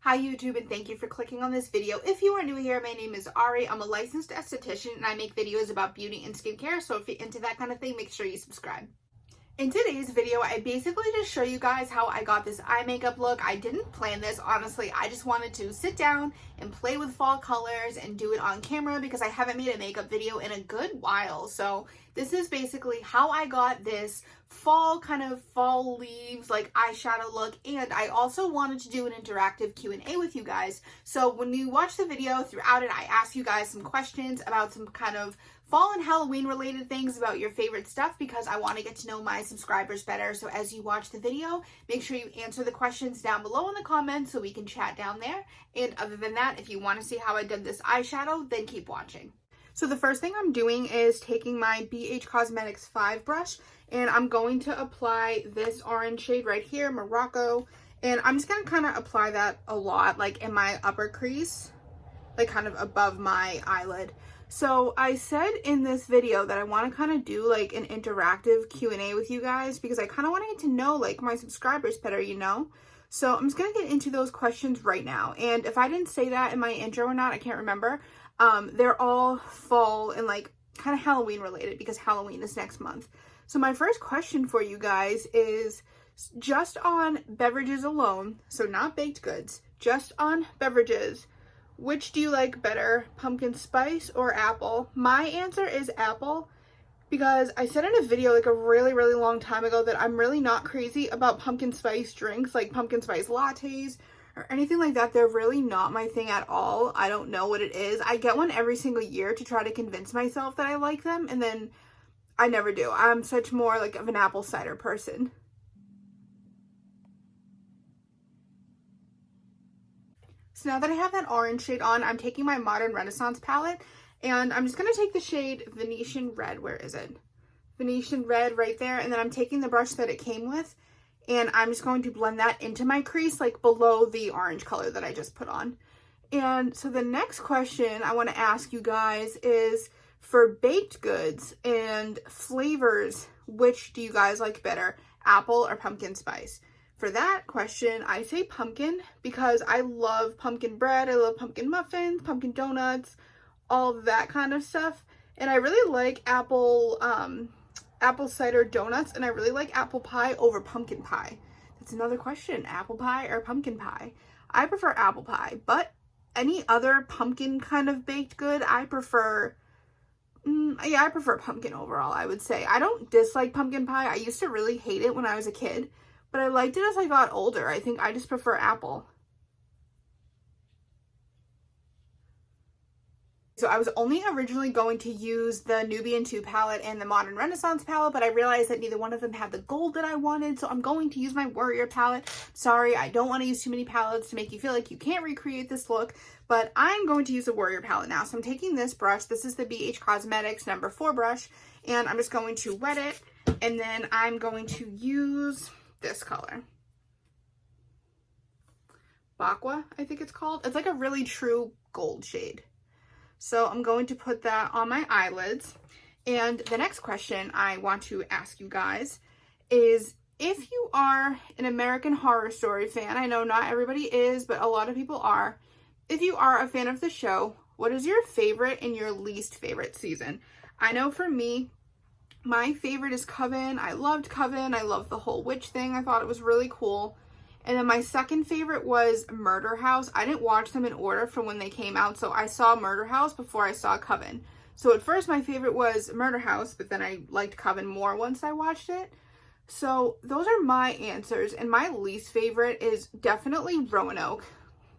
Hi YouTube, and thank you for clicking on this video. If you are new here, my name is Ari. I'm a licensed esthetician and I make videos about beauty and skincare, so if you're into that kind of thing, make sure you subscribe. In today's video, I basically just show you guys how I got this eye makeup look. I didn't plan this, honestly. I just wanted to sit down and play with fall colors and do it on camera because I haven't made a makeup video in a good while. So this is basically how I got this fall leaves like eyeshadow look, and I also wanted to do an interactive Q&A with you guys. So when you watch the video, throughout it I ask you guys some questions about some kind of fall and Halloween related things, about your favorite stuff, because I want to get to know my subscribers better. So as you watch the video, make sure you answer the questions down below in the comments so we can chat down there. And other than that, if you want to see how I did this eyeshadow, then keep watching. So the first thing I'm doing is taking my BH Cosmetics 5 brush, and I'm going to apply this orange shade right here, Morocco, and I'm just going to kind of apply that a lot, like in my upper crease, like kind of above my eyelid. So I said in this video that I want to kind of do like an interactive Q&A with you guys because I kind of want to get to know like my subscribers better, you know? So I'm just going to get into those questions right now. And if I didn't say that in my intro or not, I can't remember. They're all fall and like kind of Halloween related because Halloween is next month. So my first question for you guys is just on beverages alone, so not baked goods, just on beverages. Which do you like better, pumpkin spice or apple? My answer is apple because I said in a video like a really long time ago that I'm really not crazy about pumpkin spice drinks, like pumpkin spice lattes or anything like that. They're really not my thing at all. I don't know what it is. I get one every single year to try to convince myself that I like them, and then I never do. I'm such more like of an apple cider person. So now that I have that orange shade on, I'm taking my Modern Renaissance palette, and I'm just going to take the shade Venetian Red. Where is it? Venetian Red right there. And then I'm taking the brush that it came with, and I'm just going to blend that into my crease, like below the orange color that I just put on. And so the next question I want to ask you guys is, for baked goods and flavors, which do you guys like better, apple or pumpkin spice? For that question, I say pumpkin because I love pumpkin bread, I love pumpkin muffins, pumpkin donuts, all of that kind of stuff. And I really like apple cider donuts, and I really like apple pie over pumpkin pie. That's another question, apple pie or pumpkin pie? I prefer apple pie, but any other pumpkin kind of baked good, I prefer, I prefer pumpkin overall, I would say. I don't dislike pumpkin pie. I used to really hate it when I was a kid, but I liked it as I got older. I think I just prefer apple. So I was only originally going to use the Nubian 2 palette and the Modern Renaissance palette, but I realized that neither one of them had the gold that I wanted, so I'm going to use my Warrior palette. Sorry, I don't want to use too many palettes to make you feel like you can't recreate this look, but I'm going to use a Warrior palette now. So I'm taking this brush. This is the BH Cosmetics number 4 brush, and I'm just going to wet it, and then I'm going to use this color, Bakwa, I think it's called. It's like a really true gold shade. So I'm going to put that on my eyelids. And the next question I want to ask you guys is, if you are an American Horror Story fan, I know not everybody is, but a lot of people are. If you are a fan of the show, what is your favorite and your least favorite season? I know for me, my favorite is Coven. I loved Coven. I loved the whole witch thing. I thought it was really cool. And then my second favorite was Murder House. I didn't watch them in order from when they came out, so I saw Murder House before I saw Coven. So at first my favorite was Murder House, but then I liked Coven more once I watched it. So those are my answers. And my least favorite is definitely Roanoke.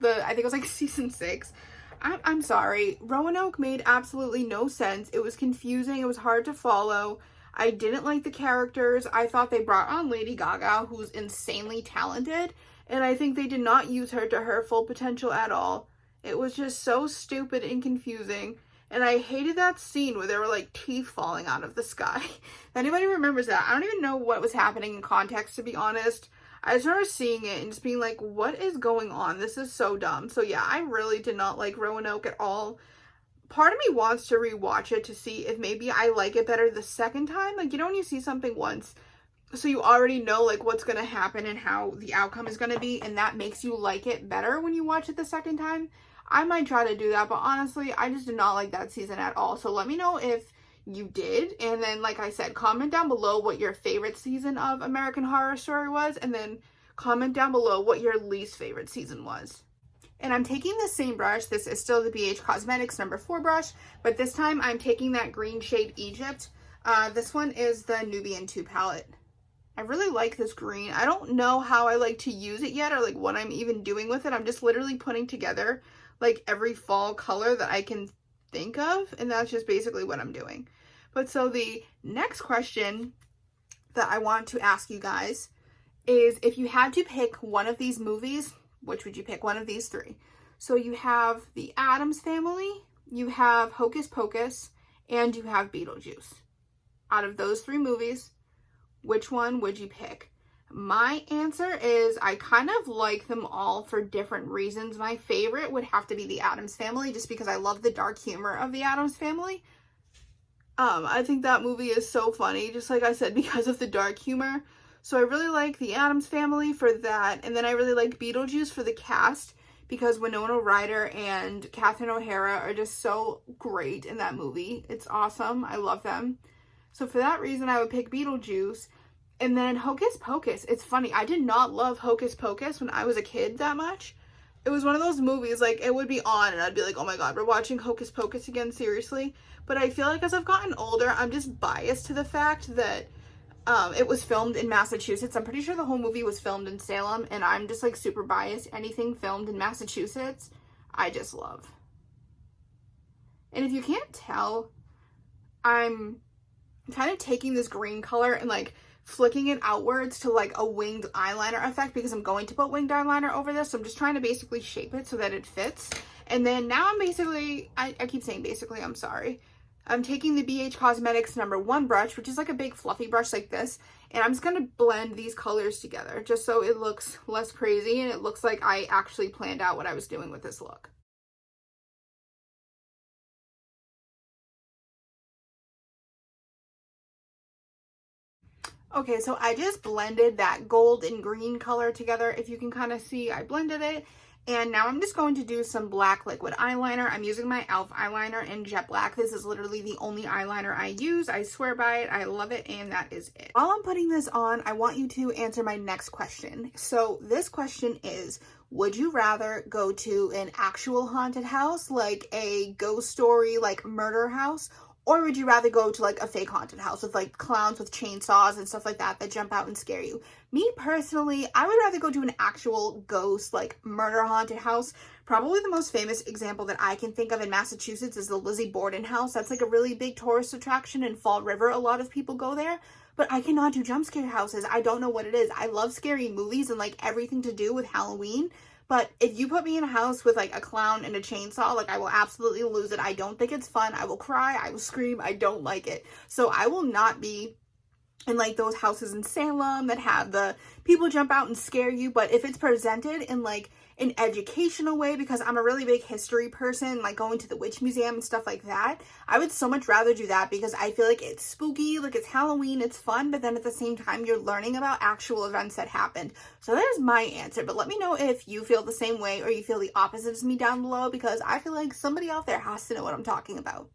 I think it was like season 6. I'm sorry. Roanoke made absolutely no sense. It was confusing. It was hard to follow. I didn't like the characters. I thought they brought on Lady Gaga, who's insanely talented, and I think they did not use her to her full potential at all. It was just so stupid and confusing, and I hated that scene where there were like teeth falling out of the sky. If anybody remembers that, I don't even know what was happening in context, to be honest. I just remember seeing it and just being like, what is going on? This is so dumb. So yeah, I really did not like Roanoke at all. Part of me wants to rewatch it to see if maybe I like it better the second time. Like, you know, when you see something once so you already know like what's going to happen and how the outcome is going to be, and that makes you like it better when you watch it the second time. I might try to do that, but honestly, I just did not like that season at all. So let me know if you did, and then like I said, comment down below what your favorite season of American Horror Story was, and then comment down below what your least favorite season was. And I'm taking the same brush. This is still the BH Cosmetics number 4 brush, but this time I'm taking that green shade Egypt. This one is the Nubian 2 palette. I really like this green. I don't know how I like to use it yet, or like what I'm even doing with it. I'm just literally putting together like every fall color that I can think of, and that's just basically what I'm doing. But so the next question that I want to ask you guys is, if you had to pick one of these movies, which would you pick? One of these 3. So you have the Addams Family, you have Hocus Pocus, and you have Beetlejuice. Out of those 3 movies, which one would you pick? My answer is I kind of like them all for different reasons. My favorite would have to be the Addams Family, just because I love the dark humor of the Addams Family. I think that movie is so funny, just like I said, because of the dark humor. So I really like the Addams Family for that. And then I really like Beetlejuice for the cast, because Winona Ryder and Catherine O'Hara are just so great in that movie. It's awesome. I love them. So for that reason, I would pick Beetlejuice. And then Hocus Pocus. It's funny, I did not love Hocus Pocus when I was a kid that much. It was one of those movies, like, it would be on and I'd be like, oh my god, we're watching Hocus Pocus again, seriously? But I feel like as I've gotten older, I'm just biased to the fact that it was filmed in Massachusetts. I'm pretty sure the whole movie was filmed in Salem, and I'm just like super biased. Anything filmed in Massachusetts, I just love. And if you can't tell, I'm kind of taking this green color and like flicking it outwards to like a winged eyeliner effect, because I'm going to put winged eyeliner over this. So I'm just trying to basically shape it so that it fits. And then now I'm basically, I keep saying basically, I'm sorry. I'm taking the BH Cosmetics number 1 brush, which is like a big fluffy brush like this, and I'm just going to blend these colors together just so it looks less crazy and it looks like I actually planned out what I was doing with this look. Okay, so I just blended that gold and green color together. If you can kind of see, I blended it. And now I'm just going to do some black liquid eyeliner. I'm using my e.l.f. eyeliner in Jet Black. This is literally the only eyeliner I use. I swear by it. I love it, and that is it. While I'm putting this on, I want you to answer my next question. So this question is, would you rather go to an actual haunted house, like a ghost story, like murder house, or would you rather go to like a fake haunted house with like clowns with chainsaws and stuff like that that jump out and scare you? Me personally, I would rather go to an actual ghost like murder haunted house. Probably the most famous example that I can think of in Massachusetts is the Lizzie Borden house. That's like a really big tourist attraction in Fall River. A lot of people go there. But I cannot do jump scare houses. I don't know what it is. I love scary movies and like everything to do with Halloween. But if you put me in a house with like a clown and a chainsaw, like I will absolutely lose it. I don't think it's fun. I will cry. I will scream. I don't like it. So I will not be in like those houses in Salem that have the people jump out and scare you. But if it's presented in like an educational way, because I'm a really big history person, like going to the witch museum and stuff like that, I would so much rather do that, because I feel like it's spooky, like it's Halloween, it's fun, but then at the same time you're learning about actual events that happened. So there's my answer. But let me know if you feel the same way or you feel the opposite as me down below, because I feel like somebody out there has to know what I'm talking about.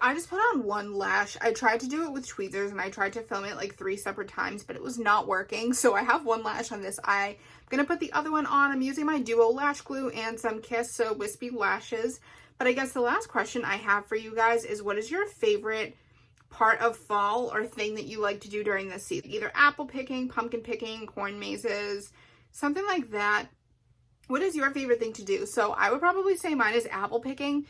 I just put on one lash. I tried to do it with tweezers and I tried to film it like 3 separate times, but it was not working. So I have one lash on this eye. I'm gonna put the other one on. I'm using my Duo lash glue and some Kiss So Wispy lashes. But I guess the last question I have for you guys is, what is your favorite part of fall or thing that you like to do during this season? Either apple picking, pumpkin picking, corn mazes, something like that. What is your favorite thing to do? So I would probably say mine is apple picking.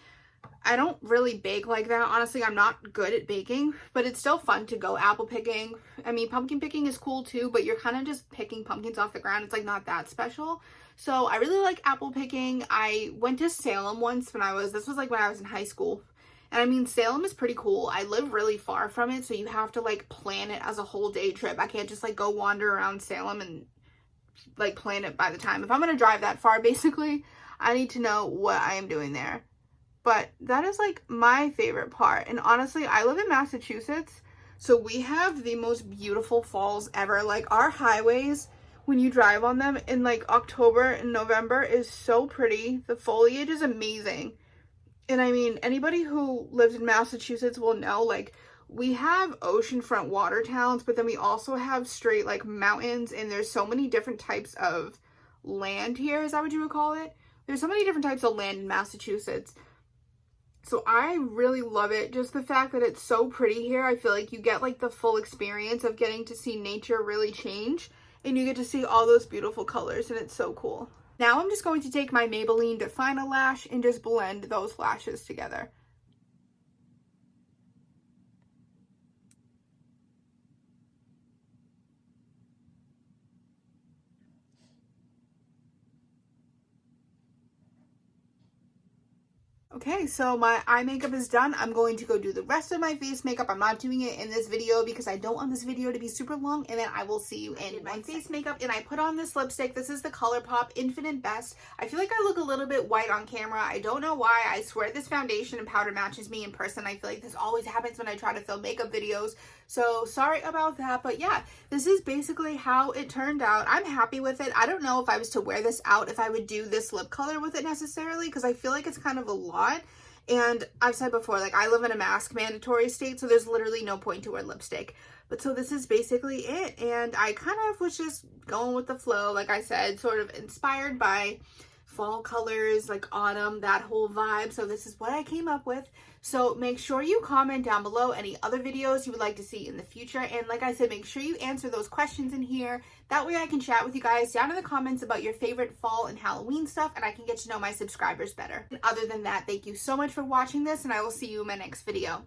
I don't really bake like that. Honestly, I'm not good at baking, but it's still fun to go apple picking. I mean, pumpkin picking is cool too, but you're kind of just picking pumpkins off the ground. It's like not that special. So I really like apple picking. I went to Salem once this was like when I was in high school. And I mean, Salem is pretty cool. I live really far from it, so you have to like plan it as a whole day trip. I can't just like go wander around Salem and like plan it by the time. If I'm going to drive that far, basically, I need to know what I am doing there. But that is like my favorite part. And honestly, I live in Massachusetts, so we have the most beautiful falls ever. Like our highways, when you drive on them in like October and November, is so pretty. The foliage is amazing. And I mean, anybody who lives in Massachusetts will know, like, we have oceanfront water towns, but then we also have straight like mountains, and there's so many different types of land here. Is that what you would call it? There's so many different types of land in Massachusetts. So I really love it. Just the fact that it's so pretty here. I feel like you get like the full experience of getting to see nature really change, and you get to see all those beautiful colors, and it's so cool. Now I'm just going to take my Maybelline Define a Lash and just blend those lashes together. Okay, so my eye makeup is done. I'm going to go do the rest of my face makeup. I'm not doing it in this video because I don't want this video to be super long, and then I will see you in my face makeup. And I put on this lipstick. This is the ColourPop Infinite Best. I feel like I look a little bit white on camera. I don't know why. I swear this foundation and powder matches me in person. I feel like this always happens when I try to film makeup videos. So sorry about that, but yeah, this is basically how it turned out. I'm happy with it. I don't know if I was to wear this out, if I would do this lip color with it necessarily, because I feel like it's kind of a lot. And I've said before, like, I live in a mask mandatory state, so there's literally no point to wear lipstick. But so this is basically it, and I kind of was just going with the flow, like I said, sort of inspired by fall colors, like autumn, that whole vibe. So this is what I came up with. So make sure you comment down below any other videos you would like to see in the future. And like I said, make sure you answer those questions in here. That way I can chat with you guys down in the comments about your favorite fall and Halloween stuff, and I can get to know my subscribers better. And other than that, thank you so much for watching this, and I will see you in my next video.